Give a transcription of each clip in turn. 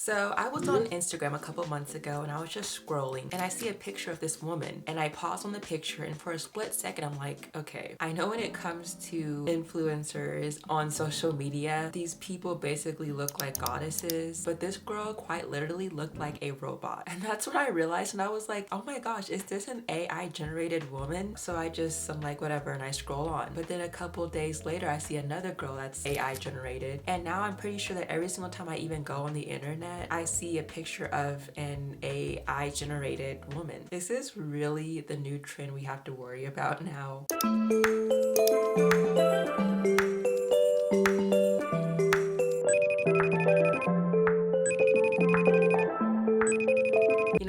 So I was on Instagram a couple months ago and I was just scrolling and I see a picture of this woman and I pause on the picture and for a split second I'm like, okay, I know when it comes to influencers on social media, these people basically look like goddesses, but this girl quite literally looked like a robot. And that's what I realized and I was like, oh my gosh, is this an AI generated woman? So I'm like, whatever, and I scroll on. But then a couple days later, I see another girl that's AI generated. And now I'm pretty sure that every single time I even go on the internet, I see a picture of an AI generated woman. Is this really the new trend we have to worry about now?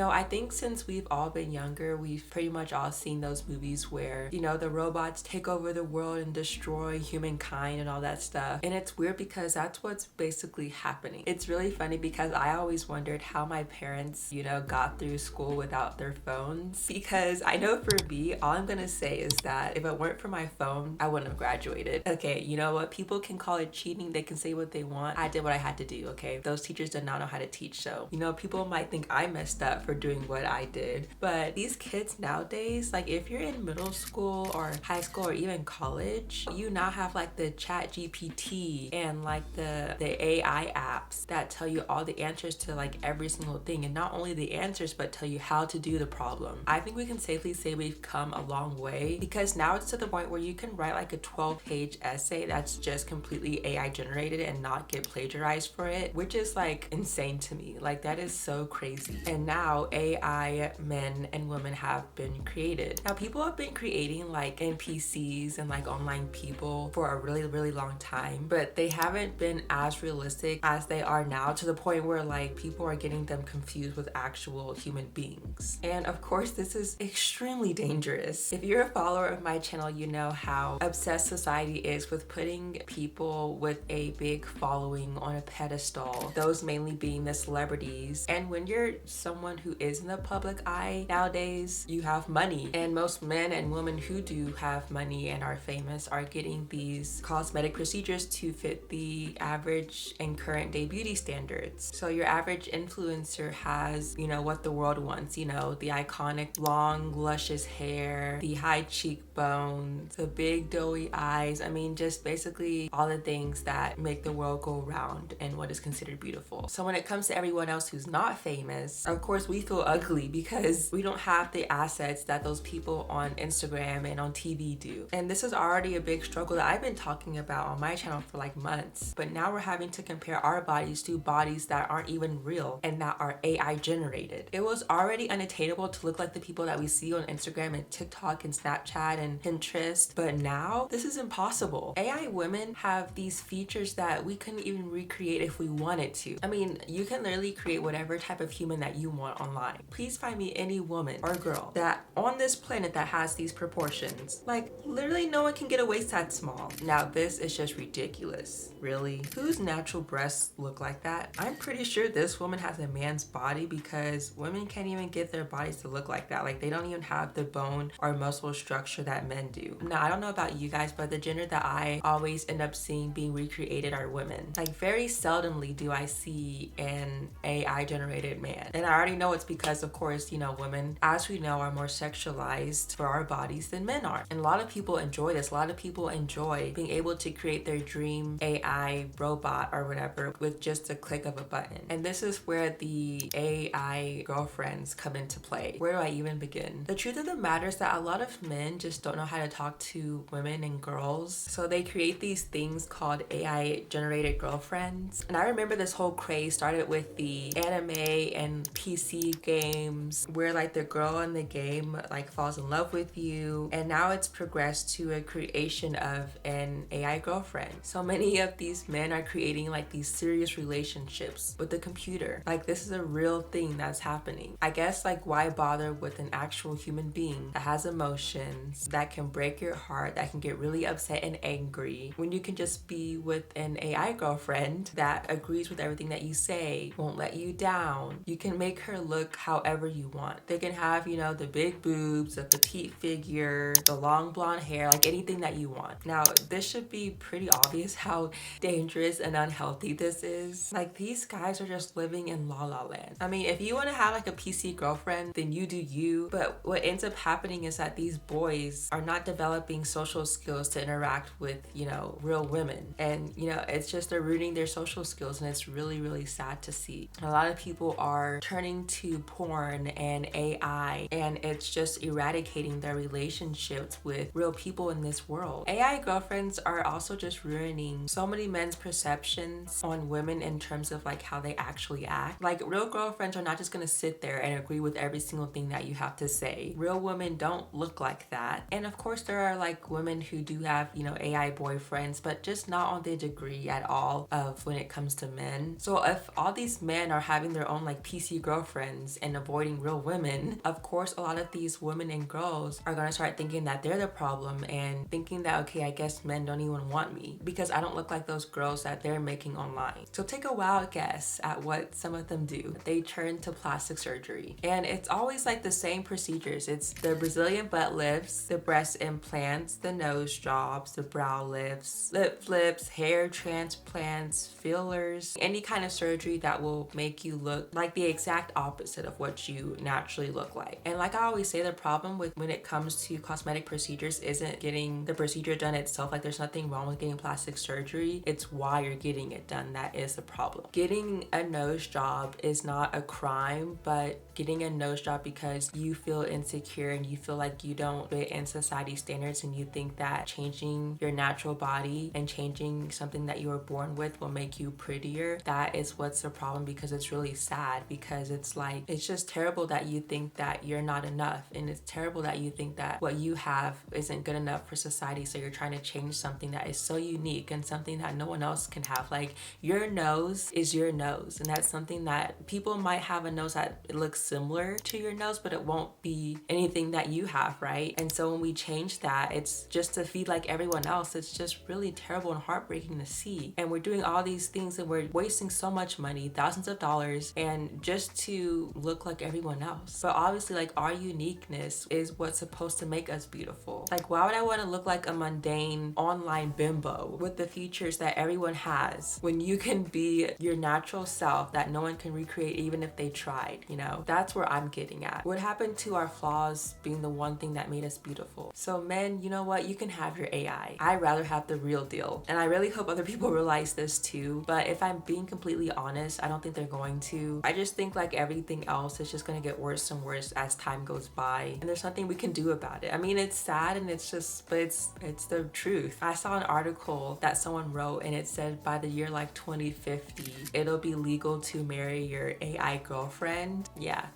I think since we've all been younger, we've pretty much all seen those movies where, the robots take over the world and destroy humankind and all that stuff. And it's weird because that's what's basically happening. It's really funny because I always wondered how my parents, got through school without their phones. Because I know for me, all I'm gonna say is that if it weren't for my phone, I wouldn't have graduated. Okay, you know what? People can call it cheating. They can say what they want. I did what I had to do, okay? Those teachers did not know how to teach. So, people might think I messed up for doing what I did. But these kids nowadays, like if you're in middle school or high school or even college, you now have like the chat GPT and like the AI apps that tell you all the answers to like every single thing, and not only the answers but tell you how to do the problem. I think we can safely say we've come a long way because now it's to the point where you can write like a 12-page essay that's just completely AI generated and not get plagiarized for it, which is like insane to me. Like that is so crazy. And now AI men and women have been created. Now people have been creating like NPCs and like online people for a really, really long time, but they haven't been as realistic as they are now, to the point where like people are getting them confused with actual human beings. And of course, this is extremely dangerous. If you're a follower of my channel, you know how obsessed society is with putting people with a big following on a pedestal, those mainly being the celebrities. And when you're someone who is in the public eye nowadays, you have money, and most men and women who do have money and are famous are getting these cosmetic procedures to fit the average and current day beauty standards. So your average influencer has, what the world wants, the iconic long luscious hair, the high cheekbones, the big doughy eyes. I mean, just basically all the things that make the world go round and what is considered beautiful. So when it comes to everyone else who's not famous, of course we feel ugly because we don't have the assets that those people on Instagram and on TV do. And this is already a big struggle that I've been talking about on my channel for like months. But now we're having to compare our bodies to bodies that aren't even real and that are AI generated. It was already unattainable to look like the people that we see on Instagram and TikTok and Snapchat and Pinterest, but now this is impossible. AI women have these features that we couldn't even recreate if we wanted to. I mean, you can literally create whatever type of human that you want online. Please find me any woman or girl that on this planet that has these proportions. Like literally no one can get a waist that small. Now this is just ridiculous. Really? Whose natural breasts look like that? I'm pretty sure this woman has a man's body because women can't even get their bodies to look like that. Like they don't even have the bone or muscle structure that men do. Now I don't know about you guys, but the gender that I always end up seeing being recreated are women. Like very seldomly do I see an AI generated man. And I already know it's because of course, women, as we know, are more sexualized for our bodies than men are. And a lot of people enjoy this. A lot of people enjoy being able to create their dream AI robot or whatever with just a click of a button. And this is where the AI girlfriends come into play. Where do I even begin? The truth of the matter is that a lot of men just don't know how to talk to women and girls. So they create these things called AI generated girlfriends. And I remember this whole craze started with the anime and PC games where like the girl in the game like falls in love with you, and now it's progressed to a creation of an AI girlfriend. So many of these men are creating like these serious relationships with the computer. Like this is a real thing that's happening. I guess like why bother with an actual human being that has emotions, that can break your heart, that can get really upset and angry, when you can just be with an AI girlfriend that agrees with everything that you say, won't let you down. You can make her look however you want. They can have, you know, the big boobs, the petite figure, the long blonde hair, like anything that you want. Now, this should be pretty obvious how dangerous and unhealthy this is. Like, these guys are just living in la la land. I mean, if you want to have like a PC girlfriend, then you do you. But what ends up happening is that these boys are not developing social skills to interact with, you know, real women. And, you know, it's just they're ruining their social skills, and it's really, really sad to see. A lot of people are turning to porn and AI, and it's just eradicating their relationships with real people in this world. AI girlfriends are also just ruining so many men's perceptions on women in terms of like how they actually act. Like, real girlfriends are not just gonna sit there and agree with every single thing that you have to say. Real women don't look like that. And of course there are like women who do have, you know, AI boyfriends, but just not on the degree at all of when it comes to men. So if all these men are having their own like PC girlfriends and avoiding real women, of course a lot of these women and girls are gonna start thinking that they're the problem and thinking that, okay, I guess men don't even want me because I don't look like those girls that they're making online. So take a wild guess at what some of them do. They turn to plastic surgery, and it's always like the same procedures. It's the Brazilian butt lifts, the breast implants, the nose jobs, the brow lifts, lip flips, hair transplants, fillers, any kind of surgery that will make you look like the exact opposite of what you naturally look like. And like I always say, the problem with when it comes to cosmetic procedures isn't getting the procedure done itself. Like, there's nothing wrong with getting plastic surgery. It's why you're getting it done that is the problem. Getting a nose job is not a crime, but getting a nose job because you feel insecure and you feel like you don't fit in society standards and you think that changing your natural body and changing something that you were born with will make you prettier, that is what's the problem. Because it's really sad, because it's like, it's just terrible that you think that you're not enough, and it's terrible that you think that what you have isn't good enough for society, so you're trying to change something that is so unique and something that no one else can have. Like, your nose is your nose, and that's something that people might have a nose that looks similar to your nose, but it won't be anything that you have, right? And so when we change that, it's just to feed like everyone else. It's just really terrible and heartbreaking to see. And we're doing all these things and we're wasting so much money, thousands of dollars, and just to look like everyone else. But obviously, like, our uniqueness is what's supposed to make us beautiful. Like, why would I want to look like a mundane online bimbo with the features that everyone has when you can be your natural self that no one can recreate even if they tried, you know? That's where I'm getting at. What happened to our flaws being the one thing that made us beautiful? So men, you know what? You can have your AI. I'd rather have the real deal. And I really hope other people realize this too. But if I'm being completely honest, I don't think they're going to. I just think like everything else is just gonna get worse and worse as time goes by. And there's nothing we can do about it. I mean, it's sad and it's just, but it's the truth. I saw an article that someone wrote and it said by the year like 2050, it'll be legal to marry your AI girlfriend. Yeah,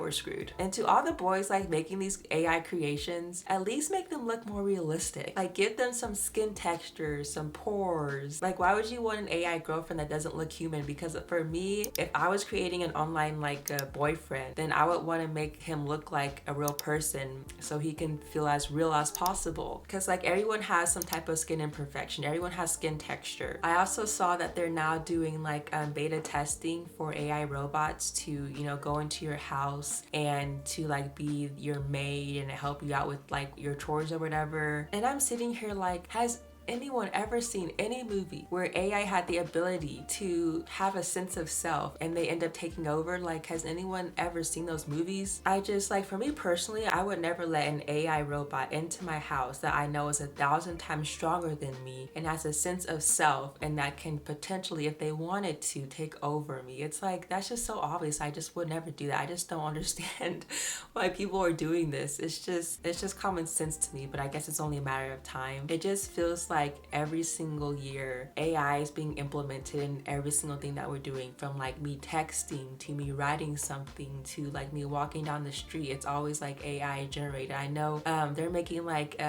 we're screwed. And to all the boys like making these AI creations, at least make them look more realistic. Like, give them some skin texture, some pores. Like, why would you want an AI girlfriend that doesn't look human? Because for me, if I was creating an online like a boyfriend, then I would want to make him look like a real person so he can feel as real as possible. Because like, everyone has some type of skin imperfection. Everyone has skin texture. I also saw that they're now doing like beta testing for AI robots to, you know, go into your house and to like be your maid and help you out with like your chores or whatever. And I'm sitting here like, has anyone ever seen any movie where AI had the ability to have a sense of self and they end up taking over? Like, has anyone ever seen those movies? I just, like, for me personally, I would never let an AI robot into my house that I know is 1,000 times stronger than me and has a sense of self and that can potentially, if they wanted to, take over me. It's like, that's just so obvious. I just would never do that. I just don't understand why people are doing this. It's just common sense to me, but I guess it's only a matter of time. It just feels like every single year AI is being implemented in every single thing that we're doing, from like me texting to me writing something to like me walking down the street. It's always like AI generated. I know they're making like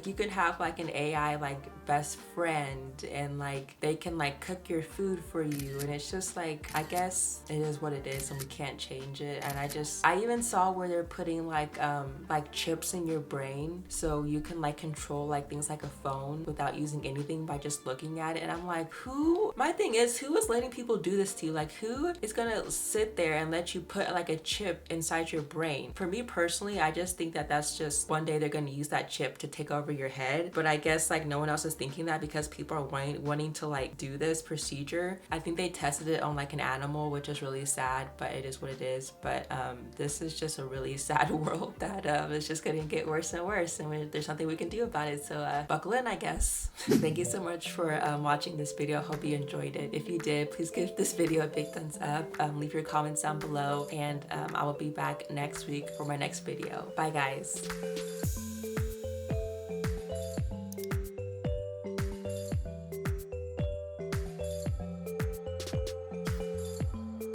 you can have like an AI like best friend and like they can like cook your food for you, and it's just like, I guess it is what it is and we can't change it. And I even saw where they're putting like chips in your brain so you can like control like things like a phone with without using anything by just looking at it. And I'm like, my thing is, who is letting people do this to you? Like, who is gonna sit there and let you put like a chip inside your brain? For me personally, I just think that that's just one day they're gonna use that chip to take over your head. But I guess like no one else is thinking that because people are wanting to like do this procedure. I think they tested it on like an animal, which is really sad, but it is what it is. But this is just a really sad world that is just gonna get worse and worse, and there's nothing we can do about it. So buckle in, I guess. Thank you so much for watching this video. I hope you enjoyed it. If you did, please give this video a big thumbs up. Leave your comments down below, and I will be back next week for my next video. Bye guys.